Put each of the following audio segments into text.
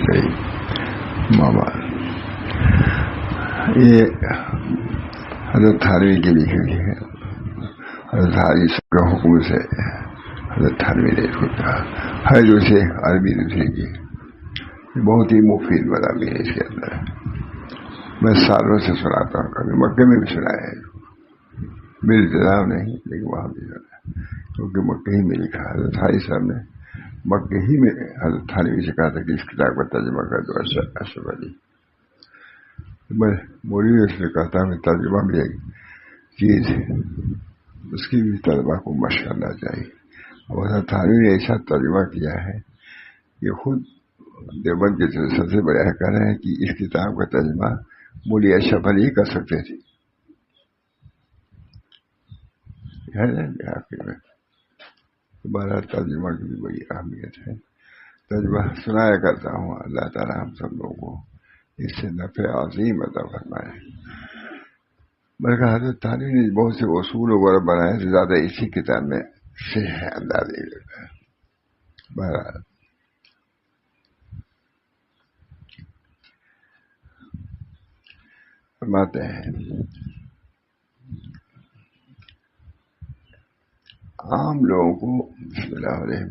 صحیح ماما یہ حضرت تھانوی کی لکھی ہوئی ہے. حضرت تھانوی کے حکم سے حضرت تھانوی نے اس کو کہا ہے جو سے عربی دوسرے کی بہت ہی مفید مضامین ہے اس کے اندر. میں سالوں سے سناتا ہوں, کبھی مکے میں بھی سنا ہے, میرے انتظام نہیں لیکن وہاں بھی سنا ہے کیونکہ مکے ہی میں لکھا. حضرت تھانوی صاحب نے مکے ہی میں حضرت تھانوی سے کہا تھا کہ اس کتاب کا ترجمہ کر دو اشرف علی. میں موری اس نے کہتا ہوں کہ ترجمہ بھی ایک چیز ہے, اس کی بھی ترجمہ کو مشق کرنا چاہیے. اور حضرت تھانوی نے ایسا ترجمہ کیا ہے کہ خود دیوبند کے سب سے بڑے کہہ رہے ہیں کہ اس کتاب کا ترجمہ مولی اشرف علی کر سکتے تھے. تمہارا ترجمہ کی بھی بڑی اہمیت ہے. ترجمہ سنایا کرتا ہوں. اللہ تعالیٰ ہم سب لوگوں کو اس سے نفع عظیم عطا فرمائے. بلکہ حضرت تھانوی نے بہت سے اصول وغیرہ بنائے تو زیادہ اسی کتاب میں سے ہے اندازے لیتا ہے. بہرحال فرماتے ہیں عام لوگوں کو بسم اللہ علیہ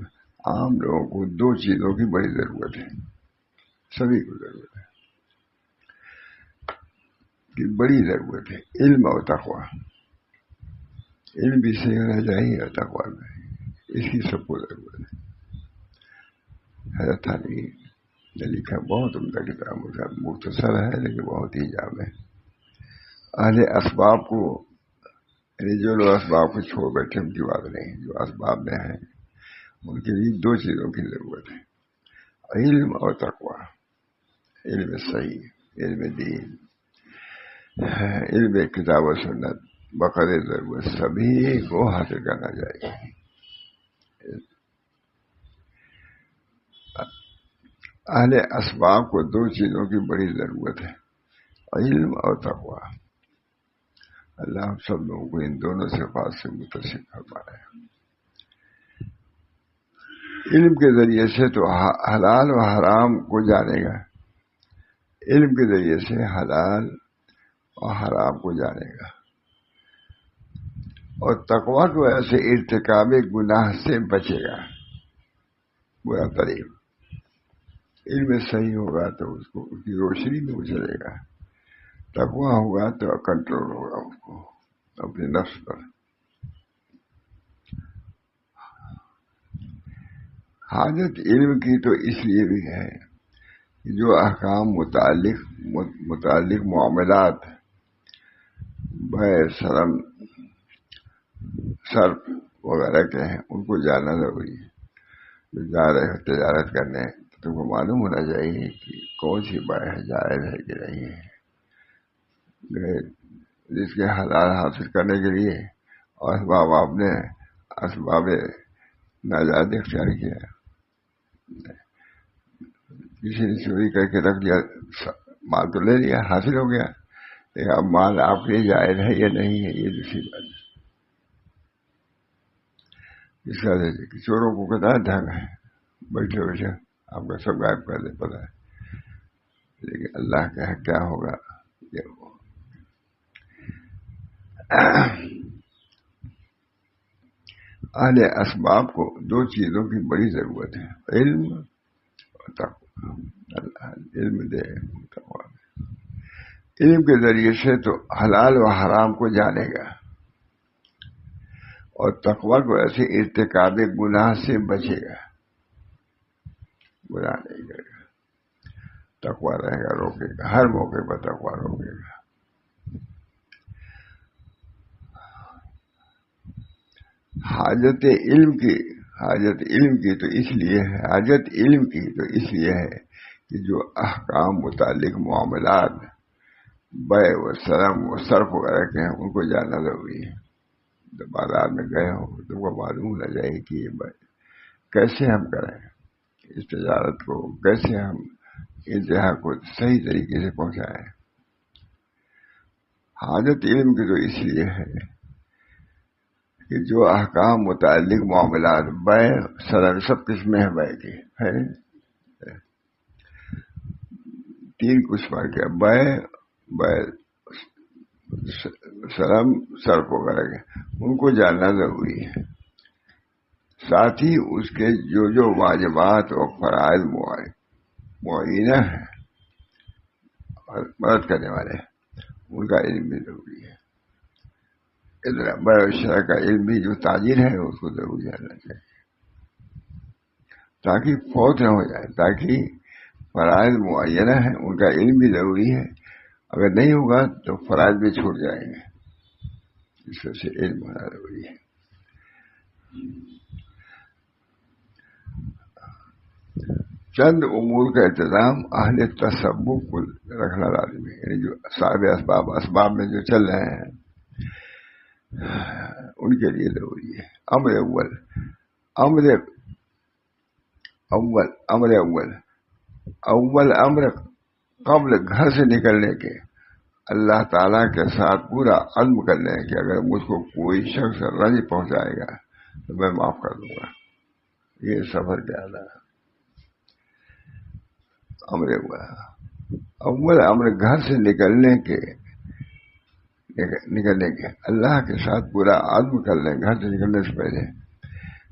عام لوگوں کو دو چیزوں کی بڑی ضرورت ہے, سبھی کو ضرورت ہے کہ بڑی ضرورت ہے, علم اور تقویٰ. علم بھی صحیح ہونا چاہیے اور تقویٰ بھی, اس کی سب کو ضرورت ہے. حضرت تھانوی نے لکھا بہت عمدہ کتاب, مختصر ہے لیکن بہت ہی جامع ہے. اہل اسباب کو یعنی جو لوگ اسباب کو چھوڑ بیٹھے ان کی بات نہیں, جو اسباب میں ہیں ان کے لیے دو چیزوں کی ضرورت ہے, علم اور تقویٰ. علم صحیح, علم دین, علم کتاب و سنت بقدر ضرورت سبھی کو حاصل کرنا چاہیے. اہل اسباب کو دو چیزوں کی بڑی ضرورت ہے, علم اور تقویٰ. اللہ ہم سب لوگوں کو ان دونوں صفات سے متصف فرمائے. علم کے ذریعے سے تو حلال و حرام کو جانے گا, علم کے ذریعے سے حلال اور حرام کو جانے گا, اور تقویٰ کی وجہ سے ارتکاب گناہ سے بچے گا. برا طریق علم صحیح ہوگا تو اس کو اس کی روشنی میں گزرے گا, تقویٰ ہوگا تو کنٹرول ہوگا اس کو اپنے نفس پر. حاجت علم کی تو اس لیے بھی ہے کہ جو احکام متعلق معاملات بے شرم صرف وغیرہ کے ہیں ان کو جاننا ضروری ہے. جو جا رہے ہو تجارت کرنے تو تم کو معلوم ہونا چاہیے کہ کون سی بائے جائز ہے کہ نہیں ہے. جس کے حلال حاصل کرنے کے لیے اور اسباب آپ نے اسباب ناجائز اختیار کیا, کسی نے چوری کر کے رکھ لیا, مال تو لے لیا, حاصل ہو گیا, لیکن اب مال آپ کے لیے جائز ہے یا نہیں ہے یہ دوسری بات ہے. اس کا چوروں کو کتنا ڈھنگ ہے, بیٹھے بیٹھے آپ کا سب غائب کر دے پتا ہے, لیکن اللہ کا کیا ہوگا. اہل اسباب کو دو چیزوں کی بڑی ضرورت ہے, علم اور تقویٰ. اللہ علم دے تقویٰ. علم کے ذریعے سے تو حلال و حرام کو جانے گا, اور تقویٰ کو ایسے ارتکاب گناہ سے بچے گا, گناہ نہیں کرے گا. تقویٰ رہے گا, روکے گا, ہر موقع پر تقویٰ روکے گا. حاجت علم کی تو اس لیے ہے, حاجت علم کی تو اس لیے ہے کہ جو احکام متعلق معاملات بے و سرم و صرف وغیرہ کے ہیں ان کو جاننا ضروری ہے. جب بازار میں گئے ہو تو وہ معلوم ہونا چاہیے کہ کیسے ہم کریں اس تجارت کو, کیسے ہم انتہا کو صحیح طریقے سے پہنچائیں. حاجت علم کی تو اس لیے ہے کہ جو احکام متعلق معاملات بے سرن سب قسمیں ہیں بے کی ہے, 3 کچھ پڑھ کے بے بے سلم صرف وغیرہ کے ان کو جاننا ضروری ہے. ساتھ ہی اس کے جو واجبات اور فرائض معینہ ہیں اور مدد کرنے والے ان کا علم بھی ضروری ہے. بڑے شرح کا علم بھی جو تاجر ہے اس کو ضرور جاننا چاہیے تاکہ فوت نہ ہو جائے. تاکہ فرائض معینہ ہیں ان کا علم بھی ضروری ہے. اگر نہیں ہوگا تو فرائض بھی چھوٹ جائیں گے. اس وجہ سے علم ہونا ضروری ہے. چند امور کا انتظام اہل تصوف کو رکھنا لازم ہے. یعنی جو صاحب اسباب میں جو چل رہے ہیں ان کے لیے ضروری ہے. امر امر قبل گھر سے نکلنے کے اللہ تعالیٰ کے ساتھ پورا عزم کر لیں کہ اگر مجھ کو کوئی شخص رنج پہنچائے گا تو میں معاف کر دوں گا. یہ سفر کیا ہے. امر گھر سے نکلنے کے اللہ کے ساتھ پورا عزم کر لیں گھر سے نکلنے سے پہلے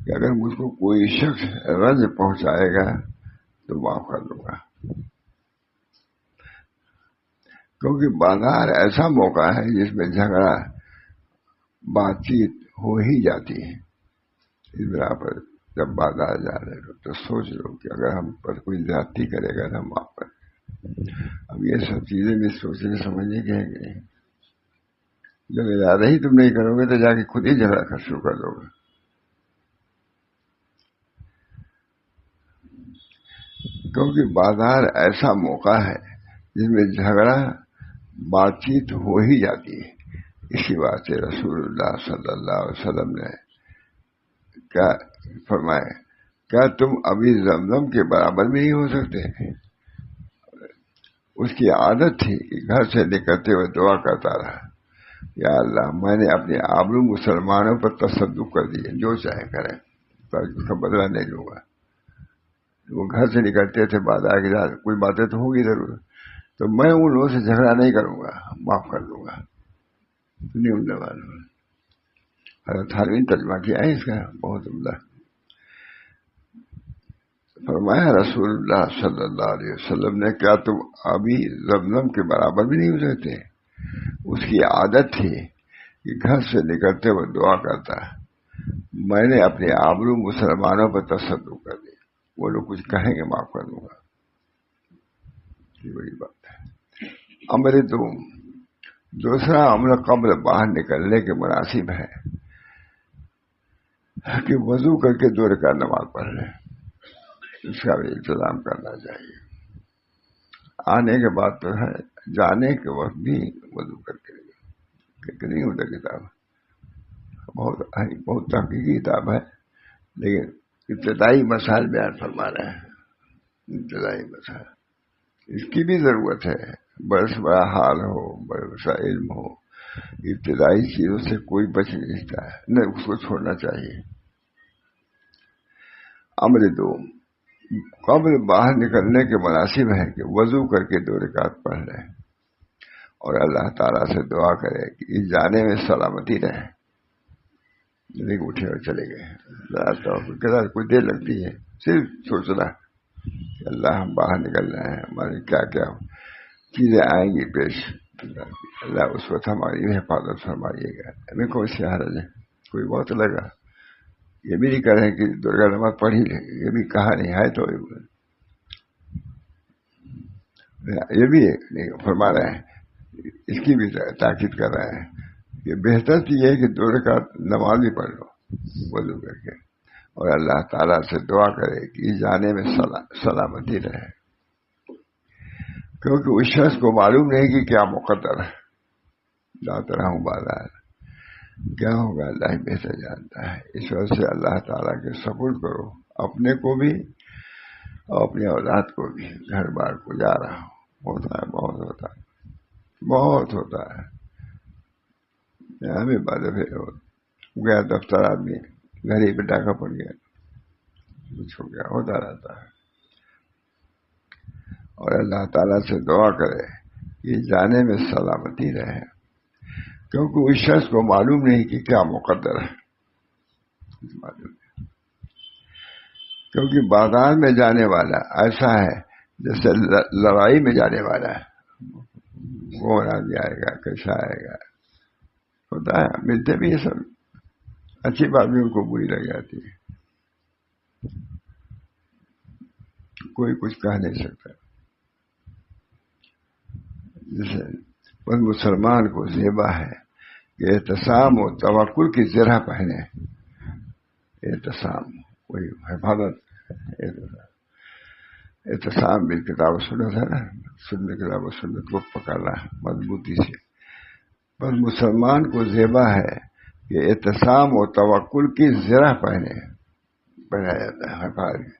کہ اگر مجھ کو کوئی شخص رنج پہنچائے گا تو معاف کر دوں گا. کیونکہ بازار ایسا موقع ہے جس میں جھگڑا بات چیت ہو ہی جاتی ہے. اس بنا پر جب بازار جا رہے ہو تو سوچ لو کہ اگر ہم پر کوئی زیادتی کرے گا تو ہم معاف کر دیں. اب یہ سب چیزیں بھی سوچنے سمجھنے کے ہیں کہ جب ارادہ ہی تم نہیں کرو گے تو جا کے خود ہی جھگڑا کر شروع کر دو گے. کیونکہ بازار ایسا موقع ہے جس میں جھگڑا بات چیت ہو ہی جاتی ہے. اسی بات سے رسول اللہ صلی اللہ علیہ وسلم نے کیا فرمایا, کیا تم ابھی زمزم کے برابر بھی نہیں ہو سکتے؟ اس کی عادت تھی کہ گھر سے نکلتے ہوئے دعا کرتا رہا, یا اللہ میں نے اپنے آبرو مسلمانوں پر تصدق کر دیے, جو چاہے کریں اس کا بدلہ نہیں لوں گا. وہ گھر سے نکلتے تھے بازار کے ساتھ, کوئی باتیں تو ہوگی ضرور, تو میں ان لوگوں سے جھگڑا نہیں کروں گا, معاف کر دوں گا. نہیں ان والوں حضرت حاروی ترجمہ کیا ہے اس کا بہت عمدہ. فرمایا رسول اللہ صلی اللہ علیہ وسلم نے, کیا تم ابھی زمزم کے برابر بھی نہیں ہو سکتے؟ اس کی عادت تھی کہ گھر سے نکلتے ہوئے دعا کرتا, میں نے اپنے آبرو مسلمانوں پر تصدق کر دی, وہ لوگ کچھ کہیں گے معاف کر دوں گا. یہ بڑی بات ہے. امر دوسرا امر قبل باہر نکلنے کے مناسب ہے کہ وضو کر کے 2 رکعت نماز پڑھ لیں. اس کا بھی انتظام کرنا چاہیے. آنے کے بعد تو ہے, جانے کے وقت بھی وضو کر کے نہیں ہوتا. کتاب بہت تحقیقی کتاب ہے, لیکن ابتدائی مسائل بیان فرما رہے ہیں. ابتدائی مسائل اس کی بھی ضرورت ہے. بڑا سے بڑا حال ہو, بڑا سا علم ہو, ابتدائی چیزوں سے کوئی بچ نہیں سکتا ہے, نہ اس کو چھوڑنا چاہیے. امر 2 قبل باہر نکلنے کے مناسب ہے کہ وضو کر کے 2 رکعت پڑھ لیں اور اللہ تعالیٰ سے دعا کرے کہ اس جانے میں سلامتی رہے. نہیں اٹھے اور چلے گئے, کوئی دیر لگتی ہے, صرف سوچنا کہ اللہ ہم باہر نکل رہے ہیں, ہماری کیا کیا چیزیں آئیں گی پیش, اللہ اس وقت ہماری حفاظت فرمائیے گا. ہمیں کوئی سی حرج ہے, کوئی بہت لگا. یہ بھی نہیں کہہ رہے کہ 2 رکعت نماز پڑھ ہی لیں, یہ بھی کہا نہیں ہے. تو یہ بھی نہیں فرما رہے ہیں, اس کی بھی تاکید کر رہے ہیں کہ بہتر تو یہ ہے کہ 2 رکعت نماز بھی پڑھ لو وضو کر کے, اور اللہ تعالیٰ سے دعا کرے کہ جانے میں سلامتی رہے. کیونکہ اس شخص کو معلوم نہیں کہ کیا مقدر ہے. جاتا رہوں بازار, کیا ہوگا اللہ ہی بہتر جانتا ہے. اس وجہ سے اللہ تعالیٰ کے سپرد کرو, اپنے کو بھی اور اپنی اولاد کو بھی. گھر بار کو جا رہا ہوں, ہوتا ہے, بہت ہوتا ہے, بہت ہوتا ہے. ہمیں بعد گیا دفتر, آدمی گھر ہی پہ ڈاکہ پڑ گیا, کچھ ہو گیا, ہوتا رہتا ہے. اور اللہ تعالیٰ سے دعا کرے کہ جانے میں سلامتی رہے، کیونکہ اس شخص کو معلوم نہیں کہ کیا مقدر ہے، معلوم نہیں۔ کیونکہ بازار میں جانے والا ایسا ہے جیسے لڑائی میں جانے والا ہے، کون آدمی آئے گا، کیسا آئے گا، ہوتا ہے، ملتے بھی یہ سب، اچھی بات بھی ان کو بری لگ جاتی ہے، کوئی کچھ کہہ نہیں سکتا۔ جیسے بس مسلمان کو زیبا ہے کہ احتسام و توکل کی زرہ پہنے، احتسام کوئی حفاظت، احتسام بھی کتاب و سنت ہے نا، سنت کتاب و سنت کو پکڑنا مضبوطی سے۔ بس مسلمان کو زیبا ہے کہ احتسام و توکل کی زرہ پہنا جاتا ہے، حفاظت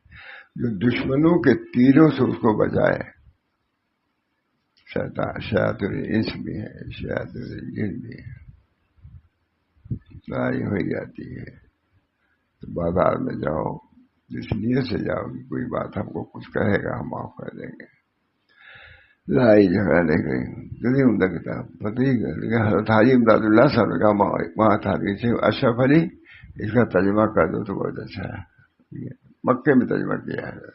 جو دشمنوں کے تیروں سے اس کو بچائے۔ شیاطین الانس بھی ہے، شیاطین الجن بھی ہے، لڑائی ہو جاتی ہے۔ تو بازار میں جاؤ جس نیت سے جاؤ کہ کوئی بات ہم کو کچھ کہے گا ہم معاف کر دیں گے، لڑائی جھگڑا نہیں کریں۔ عمدہ کتاب پتہ ہی حضرت حاجی امداد اللہ صاحب نے کہا وہاں تھا اشرف علی، اس کا ترجمہ کر دو تو بہت اچھا ہے، مکے میں ترجمہ کیا ہے،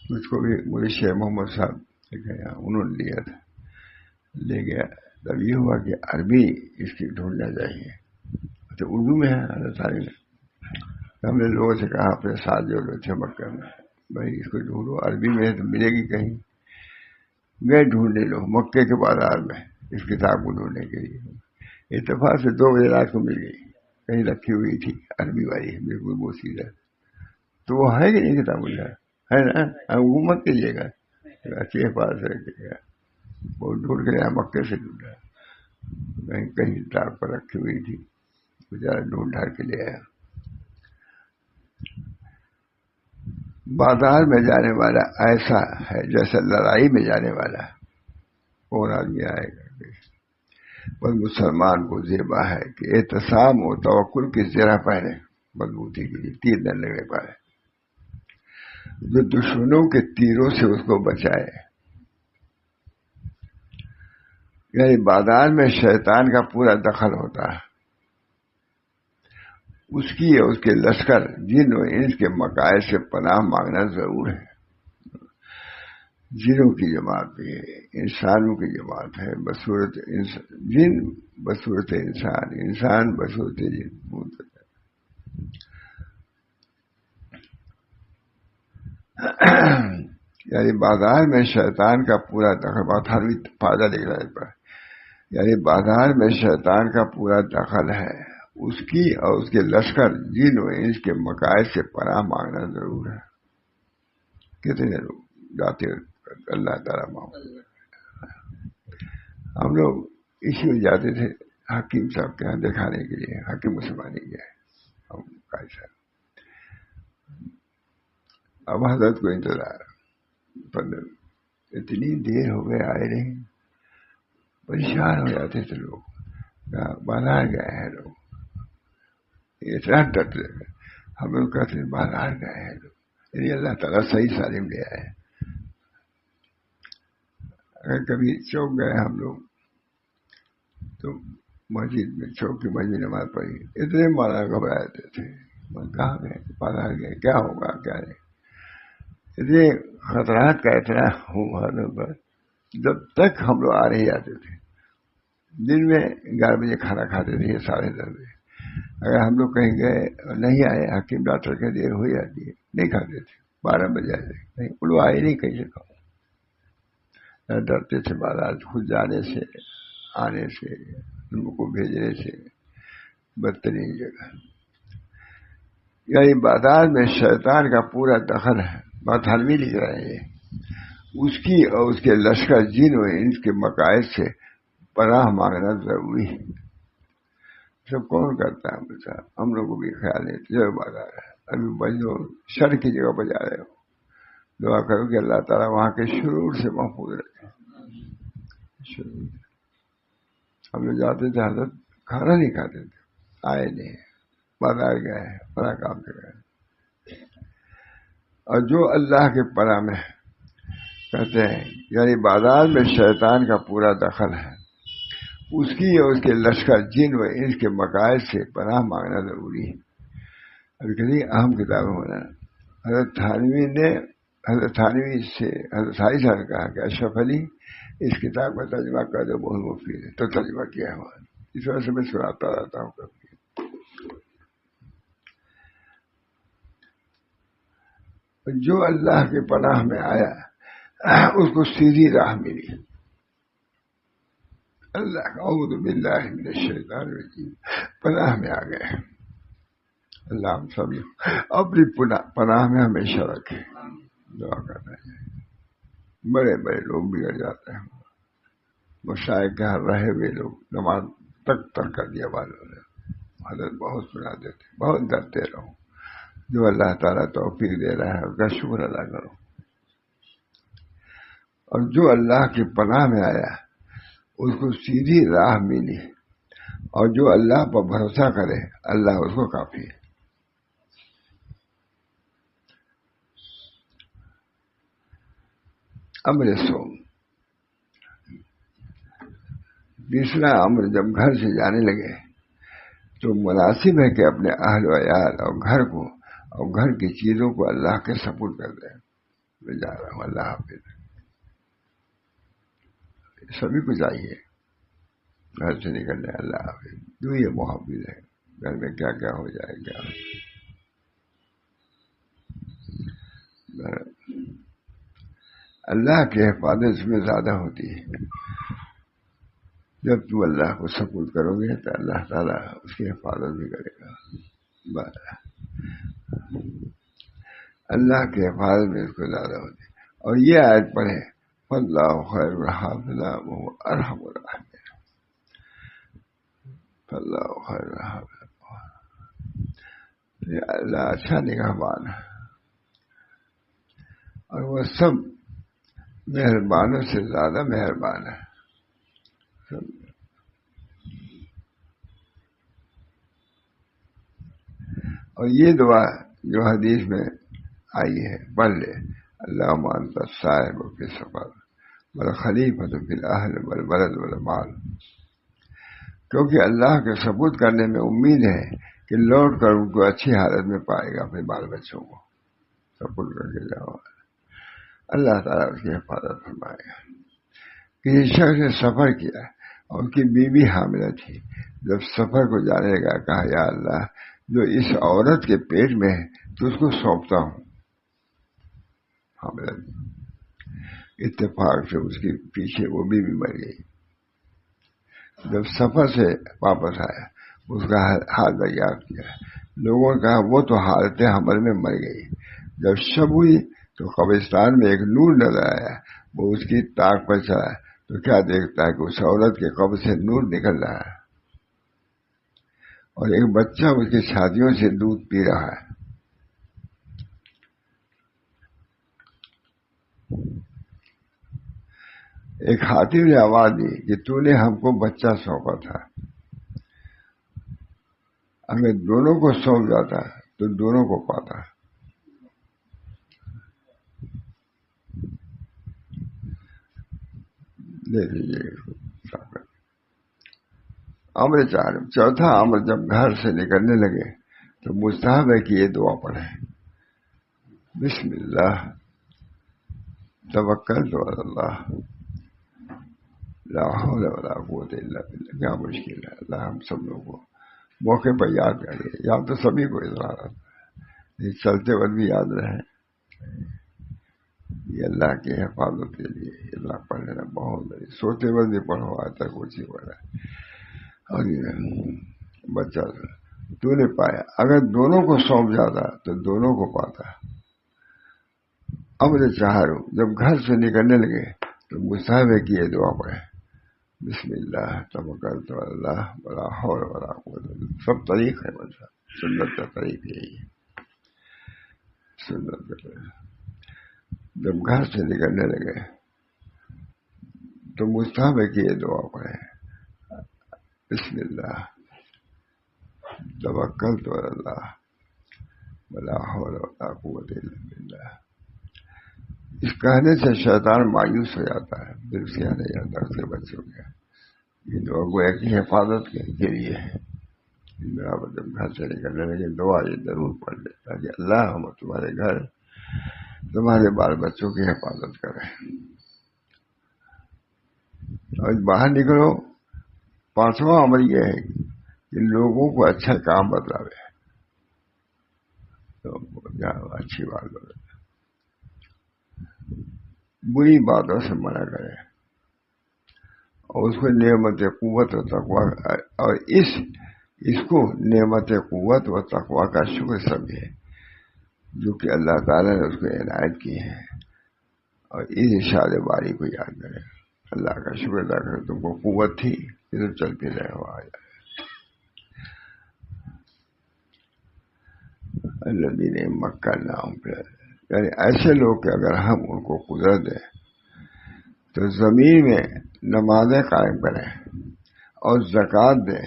اس کو بھی مجھے شیخ محمد صاحب انہوں نے لیا تھا، لے گیا، تب یہ ہوا کہ عربی اس کی ڈھونڈنا چاہیے، تو اردو میں ہے حضرت علی نے۔ ہم نے لوگوں سے کہا اپنے ساتھ جو لوگ تھے مکہ میں، بھائی اس کو ڈھونڈو، عربی میں ہے تو ملے گی کہیں، گئے ڈھونڈنے لوگ مکے کے بازار میں اس کتاب کو ڈھونڈنے کے لیے، اتفاق سے 2 بجے رات کو مل گئی، کہیں رکھی ہوئی تھی عربی والی، بالکل بوسیدہ، تو وہ ہے کہ نہیں کتاب اللہ ہے نا، حکومت کیجیے گا، اچھی حفاظت رکھیے گا، وہ ڈھونڈ کے یہاں مکے سے ڈھونڈا، کہیں ٹاپ پر رکھی ہوئی تھی، بیچارہ ڈھونڈ ڈھاڑ کے لے آیا۔ بازار میں جانے والا ایسا ہے جیسے لڑائی میں جانے والا، کون آدمی آئے گا۔ بس مسلمان کو زیبا ہے کہ احتسام و توکل کی زرہ پہنے، مضبوطی کے لیے تیر نہ لگنے پائے، جو دشمنوں کے تیروں سے اس کو بچائے۔ یعنی بازار میں شیطان کا پورا دخل ہوتا ہے، اس کی اور اس کے لشکر جن و انس کے مکائد سے پناہ مانگنا ضرور ہے۔ جنوں کی جماعت بھی ہے، انسانوں کی جماعت ہے، بصورت جن بصورت انسان، انسان بصورت جن۔ یعنی بازار میں شیطان کا پورا دخل، بات ہر فائدہ لکھ رہا ہے پر، یعنی بازار میں شیطان کا پورا دخل ہے، اس کی اور اس کے لشکر جن و انس کے مکائد سے پناہ مانگنا ضرور ہے۔ کتنے لوگ جاتے اللہ تعالیٰ معاف، ہم لوگ اسی میں جاتے تھے حکیم صاحب کے یہاں دکھانے کے لیے، حکیم مسلمانی کے ہم صاحب، اب حضرت کو انتظار، پر اتنی دیر ہو گئے آئے نہیں، پریشان ہو جاتے تھے لوگ، بازار گئے ہیں لوگ، اتنا ڈرتے ہم لوگ کہتے ہیں بازار گئے ہیں لوگ، یعنی اللہ تعالیٰ صحیح سالم لے آئے۔ اگر کبھی چوک گئے ہم لوگ تو مسجد میں چوک کی مسجد نماز پڑھی، اتنے مانا گھبراتے تھے، کہاں گئے، بازار گئے، کیا ہوگا کیا نہیں، اتنے خطرات کا اتنا ہوا، جب تک ہم لوگ آ رہے جاتے تھے، دن میں 11 بجے کھانا کھاتے تھے، 10:30 بجے، اگر ہم لوگ کہیں گئے اور نہیں آئے، حکیم ڈاکٹر کے دیر ہو جاتی ہے، نہیں کھاتے تھے، 12 بجے آئے نہیں، وہ آئے نہیں کہیں سے کھاؤ، ڈرتے تھے بازار خود جانے سے، آنے سے، ان کو بھیجنے سے، بدترین جگہ۔ یعنی بازار میں شیطان کا پورا دخل ہے، بات حلوی لکھ رہے ہیں، اس کی اور اس کے لشکر جن و انس کے مکائد سے پناہ مانگنا ضروری ہے۔ سب کون کرتا ہے بتا، ہم لوگ کو بھی خیال ہے جو بازار ہے، ابھی بجو شر کی جگہ بجا رہے ہو، دعا کرو کہ اللہ تعالیٰ وہاں کے شرور سے محفوظ رکھے۔ ہم لوگ جاتے تھے، حضرت کھانا نہیں کھاتے تھے، آئے نہیں، بازار گئے، بڑا کام کر گئے، اور جو اللہ کے پناہ میں کہتے ہیں، یعنی بازار میں شیطان کا پورا دخل ہے، اس کی اور اس کے لشکر جن و انس کے مقاصد سے پناہ مانگنا ضروری ہے۔ ابھی کتنی اہم کتاب ہونا، حضرت تھانوی سے حضرت سائی صاحب نے کہا کہ اشرف علی اس کتاب کا ترجمہ کر دو، بہت مفید ہے، تو ترجمہ کیا ہوا، اس وجہ سے میں سناتا رہتا ہوں کبھی۔ جو اللہ کے پناہ میں آیا اس کو سیدھی راہ ملی۔ اللہ کا اعوذ باللہ من الشیطان الرجیم، پناہ میں آ گئے۔ اللہ ہم سبھی اپنی پناہ میں ہمیشہ رکھے، دعا کرنا ہے۔ بڑے بڑے لوگ بگڑ جاتے ہیں، مشائخ کے رہے ہوئے لوگ نماز تک کر دیا والوں نے، حضرت بہت سنا دیتے، بہت ڈرتے رہو، جو اللہ تعالیٰ توفیق دے رہا ہے اس کا شکر ادا کرو۔ اور جو اللہ کی پناہ میں آیا اس کو سیدھی راہ ملی، اور جو اللہ پر بھروسہ کرے اللہ اس کو کافی ہے۔ امر سوم، تیسرا امر، جب گھر سے جانے لگے تو مناسب ہے کہ اپنے اہل و عیال اور گھر کو اور گھر کی چیزوں کو اللہ کے سپرد کر دیں۔ میں جا رہا ہوں، اللہ حافظ۔ سبھی کو چاہیے گھر سے نکلنے، اللہ حافظ، جو یہ محافظ ہے، گھر میں کیا کیا ہو جائے گا۔ اللہ کی حفاظت اس میں زیادہ ہوتی ہے۔ جب تو اللہ کو سپرد کرو گے تو اللہ تعالیٰ اس کی حفاظت بھی کرے گا۔ اللہ کی حفاظت میں اس کو زیادہ ہوتی ہے۔ اور یہ آیت پڑھے، فاللہ خیر الحافظ وہو ارحم الراحمین، فاللہ خیر الحافظ، اللہ اچھا نگہبان ہے اور وہ سب مہربانوں سے زیادہ مہربان ہے۔ اور یہ دعا جو حدیث میں آئی ہے پڑھ لے، اللہم انت الصاحب فی السفر والخلیفۃ فی الاہل والولد والمال، کیونکہ اللہ کے ثبوت کرنے میں امید ہے کہ لوٹ کر ان کو اچھی حالت میں پائے گا، اپنے بال بچوں کو ثبوت کر کے جاؤ، اللہ تعالیٰ اس کی حفاظت فرمائے گا۔ کسی شخص نے سفر کیا اور ان کی بیوی حاملہ تھی، جب سفر کو جانے لگا کہا، یا اللہ، جو اس عورت کے پیٹ میں ہے تو اس کو سونپتا ہوں، حاملہ تھی۔ اتفاق سے اس کے پیچھے وہ بیوی مر گئی۔ جب سفر سے واپس آیا اس کا حال دریافت کیا، لوگوں نے کہا وہ تو حالت حمل میں مر گئی۔ جب شب ہوئی تو قبرستان میں ایک نور نظر آیا، وہ اس کی طاق پر چلا تو کیا دیکھتا ہے کہ اس عورت کے قبر سے نور نکل رہا ہے اور ایک بچہ اس کی چھاتیوں سے دودھ پی رہا ہے۔ ایک حاتم نے آواز دی کہ تو نے ہم کو بچہ سونپا تھا، اگر دونوں کو سونپ جاتا تو دونوں کو پاتا۔ لے لیجیے۔ امر چوتھا امر، جب گھر سے نکلنے لگے تو مستحب ہے کہ یہ دعا پڑھیں، بسم اللہ توکلت علی اللہ لا حول ولا قوت الا باللہ۔ کیا مشکل ہے، اللہ ہم سب لوگوں کو موقع پر یاد کرے، یاد تو سبھی کو اظہار آتا ہے، چلتے وقت بھی یاد رہے، یہ اللہ کی حفاظت کے لیے اللہ پڑھ لینا بہت ہے۔ سوتے وقت بھی پڑھو، آج تک کچھ ہی پڑھا ہے۔ اور یہ بچہ تو نے پایا، اگر دونوں کو سونپ جاتا تو دونوں کو پاتا۔ امر چہاروں، جب گھر سے نکلنے لگے تو مستحب ہے کہ یہ دعا پڑھے، بسم اللہ توکلت علی اللہ ولا حول ولا قوت الا باللہ۔ سب طریق ہے، بچہ سنت کا طریق یہی ہے، سنت کا طریق۔ جب گھر سے نکلنے لگے تو مستحب ہے کہ یہ دعا پڑھے، بسم اللہ توکلت علی اللہ ولا حول ولا قوت الا باللہ۔ اس کہنے سے شیطان مایوس ہو جاتا ہے، پھر اس کے یہاں نہیں جاتا اس کے بچوں کے. یہ دعا گویا کی حفاظت کے لیے ہے. برابر جب گھر سے نکلنے لگے دعا یہ ضرور پڑھ لے تاکہ اللہ ہم تمہارے گھر تمہارے بال بچوں کی حفاظت کرے. اور باہر نکلو، پانچواں عمل یہ ہے کہ لوگوں کو اچھا کام بتلاوے، تو اچھی بات بتائے، بری باتوں سے منع کرے، اور اس کو نعمت قوت و تقویٰ، اور اس کو نعمت قوت و تقویٰ کا شکر سمجھے جو کہ اللہ تعالیٰ نے اس کو عنایت کی ہے، اور اس ارشاد باری کو یاد کرے. اللہ کا شکر ادا کرے تم کو قوت تھی ادھر چل کے رہے ہو. آ جائے الذین مکناہم فی الارض، یعنی ایسے لوگ کہ اگر ہم ان کو قدرت دیں تو زمین میں نمازیں قائم کریں اور زکوٰۃ دیں،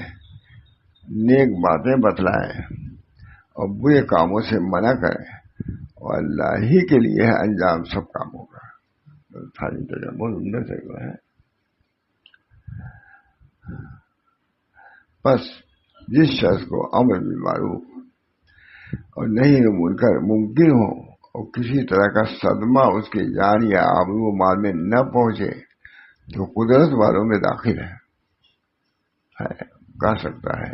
نیک باتیں بتلائیں اور برے کاموں سے منع کریں، اور اللہ ہی کے لیے ہے انجام سب کاموں کا. تھاری تجمل عمدہ سے ہے. بس جس شخص کو امر بالمعروف اور نہی عن المنکر ممکن ہو اور کسی طرح کا صدمہ اس کی جان یا آبرو و مال میں نہ پہنچے تو قدرت والوں میں داخل ہے کہہ سکتا ہے.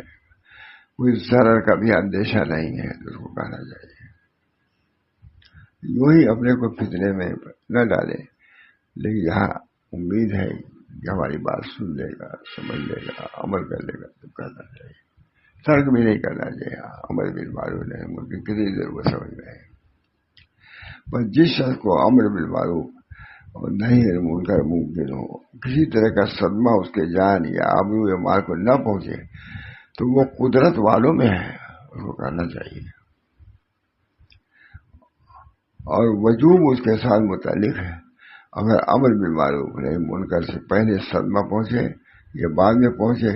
کوئی ضرر کا بھی اندیشہ نہیں ہے تو اس کو کہنا چاہیے. یوں ہی اپنے کو فتنے میں نہ ڈالے، لیکن یہاں امید ہے کہ ہماری بات سن لے گا، سمجھ لے گا، عمل کر لے گا تو کہنا چاہیے. ترک بھی نہیں کرنا چاہیے. امر بالمعروف نہیں ممکن کسی ضرورت سمجھ میں ہے. بس جس شخص کو امر بالمعروف اور نہیں منکر ممکن ہو، کسی طرح کا صدمہ اس کے جان یا آبرو یا مال کو نہ پہنچے تو وہ قدرت والوں میں ہے، اس کو کرنا چاہیے. اور وجوب اس کے ساتھ متعلق ہے. اگر امر بالمعروف نہیں منکر سے پہلے صدمہ پہنچے یا بعد میں پہنچے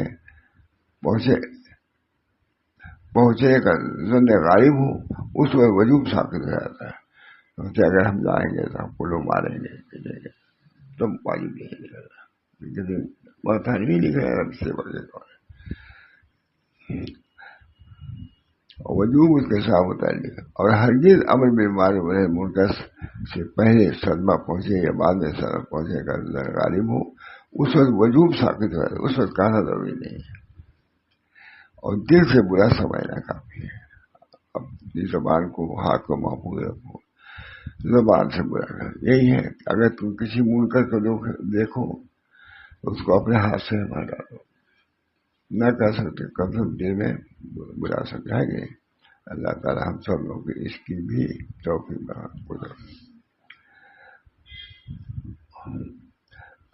کا ظن غالب ہو، اس وقت وجوب ثابت ہو جاتا ہے. کہ اگر ہم جائیں گے تو ہم کو لوگ ماریں گے پیٹیں گے، تو واجب نہیں نکلنا. لیکن بہت نہیں نکلے گا اس سے بڑے وجوب اس کے ساتھ متعلق. اور ہرگز امر بالمعروف نہیں منکر سے پہلے صدمہ پہنچے یا بعد میں صدمہ پہنچے کا ظن غالب ہو، اس وقت وجوب ثابت ہو جاتا ہے. اس وقت کہنا ضروری نہیں ہے. اور دل سے برا سمجھنا کافی ہے. اپنی زبان کو، ہاتھ کو محفوظ رکھو، زبان سے برا کر. یہی ہے کہ اگر تم کسی منکر کو دیکھو تو اس کو اپنے ہاتھ سے مار ڈالو. نہ کہہ سکتے کم سے کم دل میں برا سمجھائیں گے. اللہ تعالیٰ ہم سب لوگ اس کی بھی توفیق قدرت.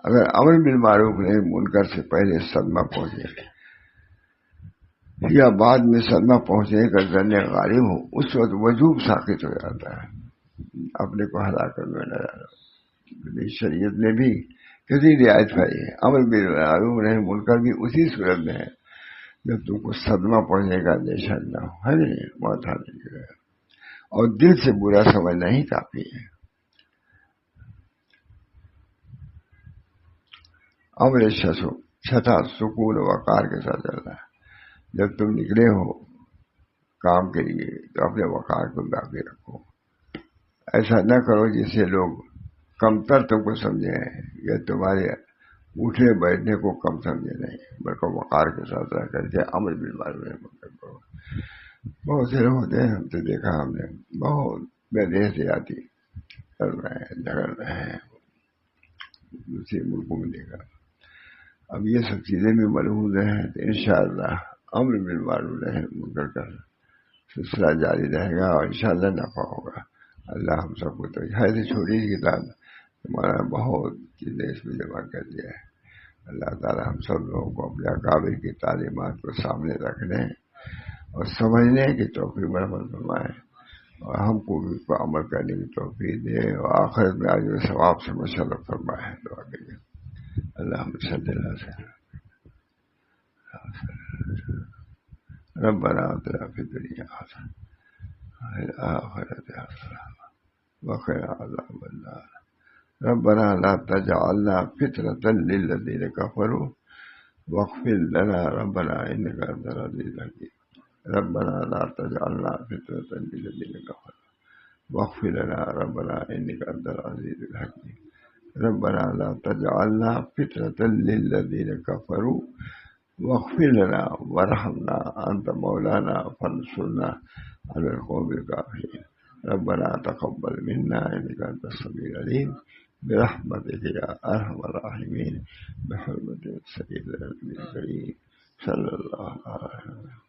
اگر امر بالمعروف نہیں منکر سے پہلے صدمہ پہنچے یا بعد میں صدمہ پہنچنے کا ظن غالب ہو، اس وقت وجوب ساقط ہو جاتا ہے. اپنے کو ہلاکت میں نہ ڈالو. شریعت نے بھی کسی رعایت پائی ہے. امر بالمعروف نہیں منکر بھی اسی صورت میں ہے جب تم کو صدمہ پہنچنے کا اندیشہ نہ ہو، ہے نہیں موت آنے کی. اور دل سے برا سمجھنا ہی کافی ہے. امر چھٹا سکون و وقار کے ساتھ چلنا ہے. جب تم نکلے ہو کام کے لیے تو اپنے وقار کو باقی رکھو. ایسا نہ کرو جس سے لوگ کمتر تم کو سمجھیں یا تمہارے اٹھنے بیٹھنے کو کم سمجھے نہیں، بلکہ وقار کے ساتھ رہ کر کے امر بالمعروف کرو. بہت سے لوگ ہوتے ہیں، ہم تو دیکھا ہم نے، بہت بے احتیاطی کر رہے ہیں، جھگڑ رہے ہیں. دوسرے ملکوں میں دیکھا. اب یہ سب چیزیں بھی ملحوظ ہیں تو انشاءاللہ امر بالمعروف نہیں منکر کا سلسلہ جاری رہے گا اور انشاءاللہ نفع ہوگا. اللہ ہم سب کو تو ہے چھوٹی سی کتاب ہمارا بہت چیزیں اس میں جمع کر دیا ہے. اللہ تعالی ہم سب لوگوں کو اپنے اکابر کی تعلیمات کو سامنے رکھنے اور سمجھنے کی توفیق مرحمت فرمائے، اور ہم کو بھی عمل کرنے کی توفیق دے، اور آخرت میں اجر و ثواب سے مشرف فرمائے. دعا کریے. اللہم صلی اللہ علیہ وسلم. ربنا آتنا فی الدنیا حسنۃ وفی الآخرۃ حسنۃ وقنا عذاب النار. ربنا لا تجعلنا فتنة للذين كفروا واغفر لنا ربنا إنك أنت العزيز الحكيم ربنا لا تجعلنا فتنة للذين كفروا واغفر لنا ربنا إنك أنت العزيز الحكيم ربنا لا تجعلنا فتنة للذين كفروا واغفر لنا وارحمنا أنت مولانا فانصرنا على القوم الكافرين ربنا تقبل منا إنك أنت السميع العليم برحمتك يا أرحم الراحمين بحرمة سيدنا النبي الكريم صلى الله عليه وسلم.